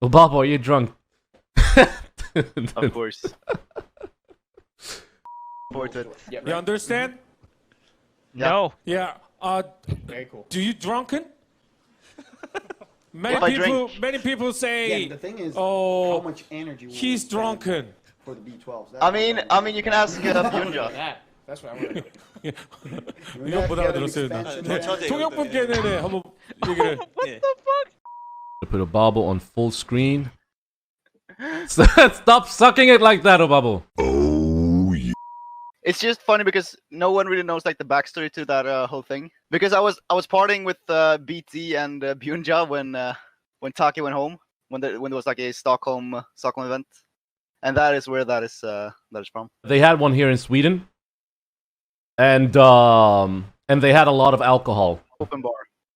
Obabo, are you drunk? Of course. Important. Yeah, You understand? No. Yeah. Very cool. Do you drunken? Many If I people, drink. many people say, Yeah, the thing is, "Oh, how much energy will he's it drunken." for the B12s. I mean, you can ask Byunja. That's what I want to know. 이거 못 알아들었어요 나. 통역분께는 한번 얘기를. Put Obabo on full screen. Stop sucking it like that, Obabo. It's just funny because no one really knows like the backstory to that whole thing. Because I was partying with BT and Byunja when Taki went home when there was like a Stockholm event, and that is where that is from. They had one here in Sweden, and they had a lot of alcohol. Open bar.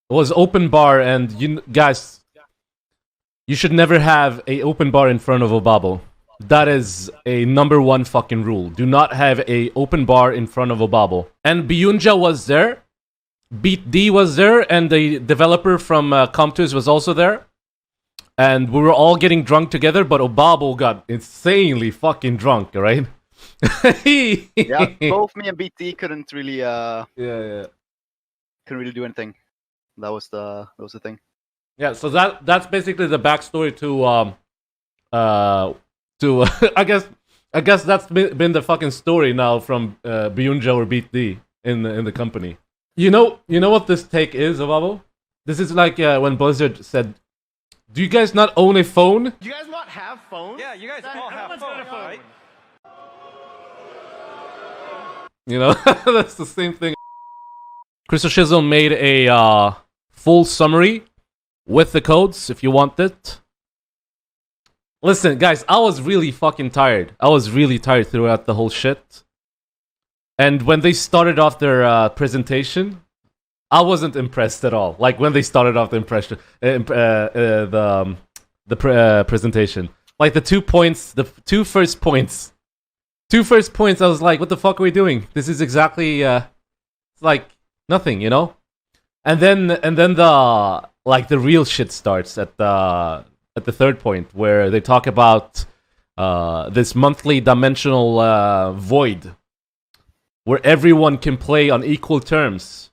It was open bar, and you guys, you should never have a open bar in front of Obabo. That is a #1 fucking rule. Do not have a open bar in front of Obabo. And Byunja was there. Beat D was there, and the developer from Comtus was also there. And we were all getting drunk together, but Obabo got insanely fucking drunk, right? Yeah, both me and BT couldn't really yeah. couldn't really do anything. That was the thing. Yeah, so that's basically the backstory to I guess that's been the fucking story now from Byunja or Beat D in the company. You know what this take is, Obabo? This is like when Blizzard said, "Do you guys not own a phone?" Do you guys not have phones? Yeah, you guys all have phones, right? You know, that's the same thing. Crystal Shizzle made a full summary with the codes if you want it. Listen, guys, I was really fucking tired. I was really tired throughout the whole shit. And when they started off their presentation, I wasn't impressed at all. Like when they started off the presentation, like the 2 points, the two first points, I was like, "What the fuck are we doing? This is exactly like nothing, you know." And then the real shit starts at the third point, where they talk about this monthly dimensional void, where everyone can play on equal terms.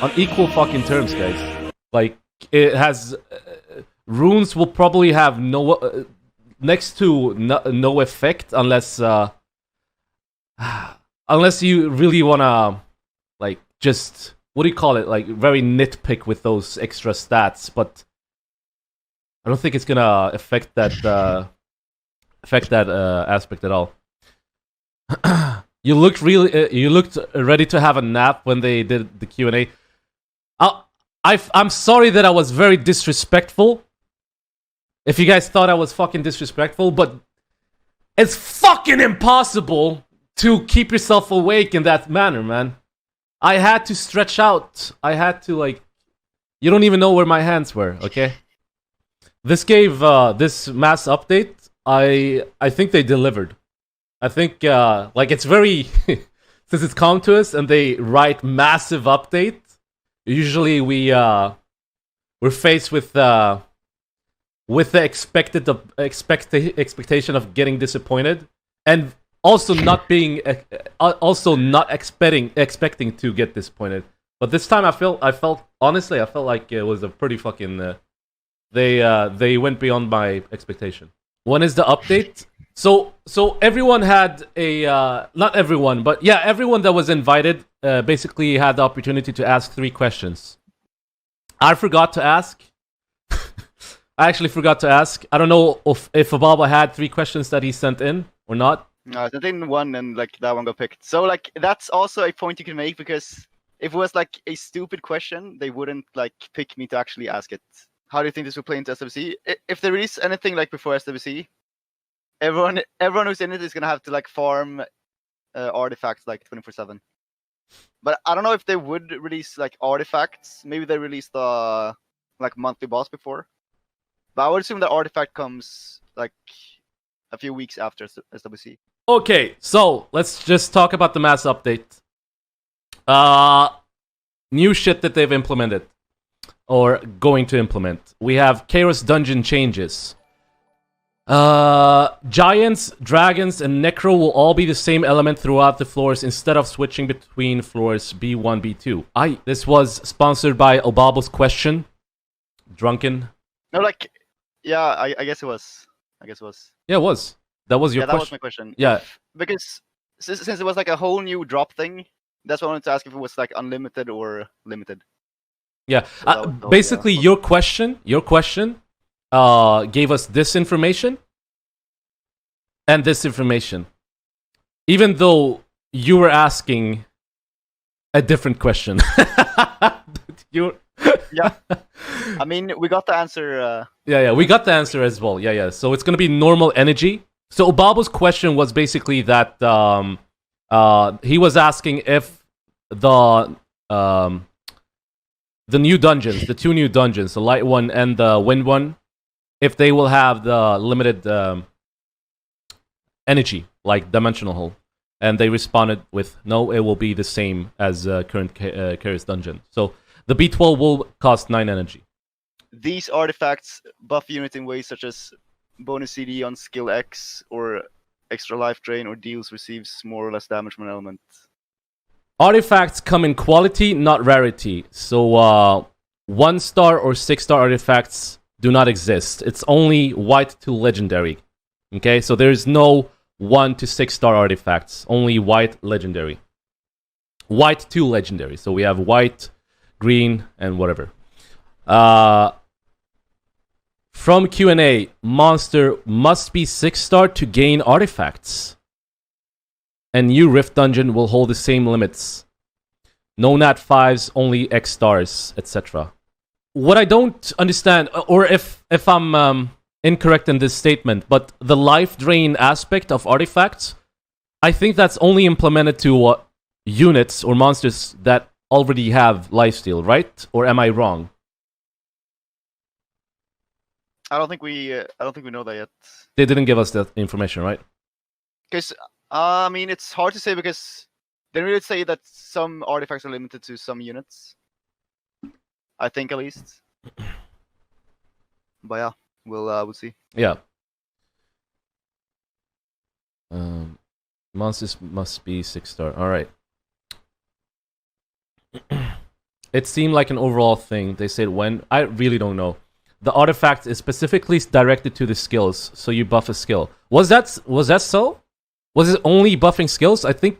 On equal fucking terms, guys. Like, it has... runes will probably have next to no effect unless... unless you really wanna, like, just... What do you call it? Like, very nitpick with those extra stats, but... I don't think it's gonna affect that aspect at all. You looked ready to have a nap when they did the Q&A. I'm sorry that I was very disrespectful. If you guys thought I was fucking disrespectful, but it's fucking impossible to keep yourself awake in that manner, man. I had to stretch out. I had to, like... You don't even know where my hands were, okay? This gave this mass update. I think they delivered. I think like it's very since it's come to us and they write massive update. Usually we're faced with the expectation of getting disappointed, and also not expecting to get disappointed. But this time I felt honestly like it was a pretty fucking. They went beyond my expectation. When is the update? So everyone had a not everyone, but yeah, everyone that was invited basically had the opportunity to ask 3 questions. I forgot to ask. I actually forgot to ask. I don't know if Obabo had 3 questions that he sent in or not. No, I sent in one and like that one got picked. So like that's also a point you can make, because if it was like a stupid question, they wouldn't like pick me to actually ask it. How do you think this will play into SWC? If there is anything like before SWC, everyone who's in it is gonna have to like farm artifacts like 24/7. But I don't know if they would release like artifacts. Maybe they released the like monthly boss before. But I would assume the artifact comes like a few weeks after SWC. Okay, so let's just talk about the mass update. New shit that they've implemented. or going to implement. We have Caiross dungeon changes. Giants, dragons, and necro will all be the same element throughout the floors instead of switching between floors B1, B2. This was sponsored by Obabo's question. Drunken. No, like, yeah, I guess it was. Yeah, it was. That was your question. Yeah, that was my question. Yeah. Because since it was like a whole new drop thing, that's why I wanted to ask if it was like unlimited or limited. Yeah. So basically, your question gave us this information and this information, even though you were asking a different question. Yeah, I mean, we got the answer. Yeah, we got the answer as well. Yeah. So it's gonna be normal energy. So Obabo's question was basically that he was asking if the new dungeons, the 2 new dungeons, the light one and the wind one, if they will have the limited energy, like dimensional hole. And they responded with, no, it will be the same as current Caiross dungeon. So the B12 will cost 9 energy. These artifacts buff unit in ways such as bonus CD on skill X, or extra life drain, or deals receives more or less damage from an element. Artifacts come in quality, not rarity. So 1-star or 6-star artifacts do not exist. It's only white to legendary. Okay, so there's no 1 to 6-star artifacts. Only white legendary. White to legendary. So we have white, green, and whatever. From Q&A, monster must be 6-star to gain artifacts. And new Rift Dungeon will hold the same limits. No Nat 5s, only X stars, etc. What I don't understand, or if I'm incorrect in this statement, but the life drain aspect of artifacts, I think that's only implemented to units or monsters that already have lifesteal, right? Or am I wrong? I don't think we know that yet. They didn't give us that information, right? Because I mean, it's hard to say because they didn't really say that some artifacts are limited to some units. I think at least. But yeah, we'll see. Yeah. Monsters must be 6-star. All right. It seemed like an overall thing. They said when. I really don't know. The artifact is specifically directed to the skills, so you buff a skill. Was that so? Was it only buffing skills? I think.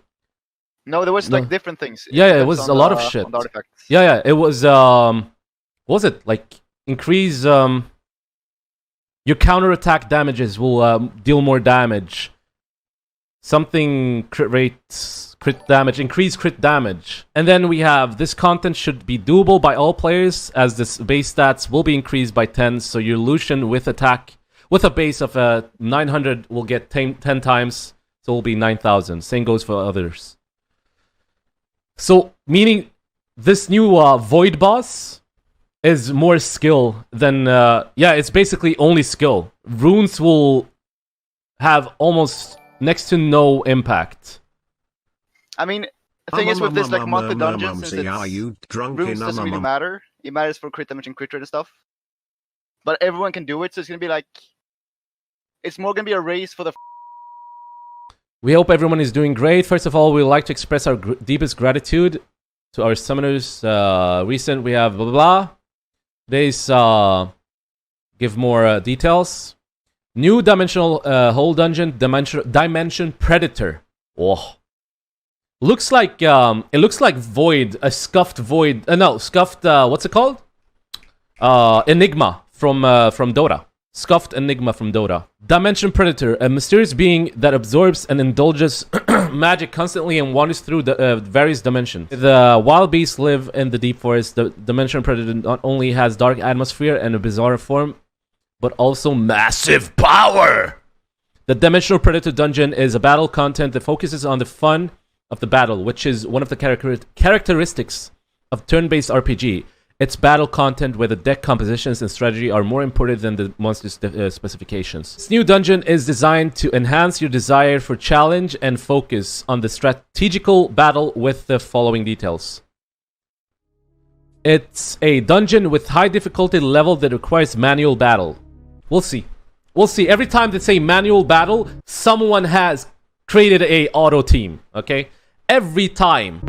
No, there was like different things. Yeah, it was a lot of shit. Yeah, it was. What was it like? Increase your counterattack damages will deal more damage. Something crit rates, crit damage, increase crit damage. And then we have this content should be doable by all players as this base stats will be increased by 10. So your Lucian with attack, with a base of 900 will get 10 times. So it will be 9,000. Same goes for others. So meaning this new Void boss is more skill than... yeah, it's basically only skill. Runes will have almost... next to no impact. I mean, the thing is with this like monthly dungeon, since runes doesn't really matter. It matters for crit damage and crit rate and stuff. But everyone can do it, so it's gonna be like, it's more gonna be a race for the. We hope everyone is doing great. First of all, we would like to express our deepest gratitude to our summoners. Recent, we have blah blah blah. These give more details. New dimensional whole dungeon, dimension predator. Oh, looks like it looks like void, a scuffed void. No, scuffed. What's it called? Enigma from Dota. Scuffed Enigma from Dota. Dimension predator, a mysterious being that absorbs and indulges magic constantly and wanders through the various dimensions. The wild beasts live in the deep forest. The dimension predator not only has dark atmosphere and a bizarre form, but also massive power! The Dimensional Predator Dungeon is a battle content that focuses on the fun of the battle, which is one of the characteristics of turn-based RPG. Its battle content, where the deck compositions and strategy are more important than the monster's specifications. This new dungeon is designed to enhance your desire for challenge and focus on the strategical battle with the following details. it's a dungeon with high difficulty level that requires manual battle. We'll see. We'll see. Every time they say manual battle, someone has created a auto team. Okay? Every time.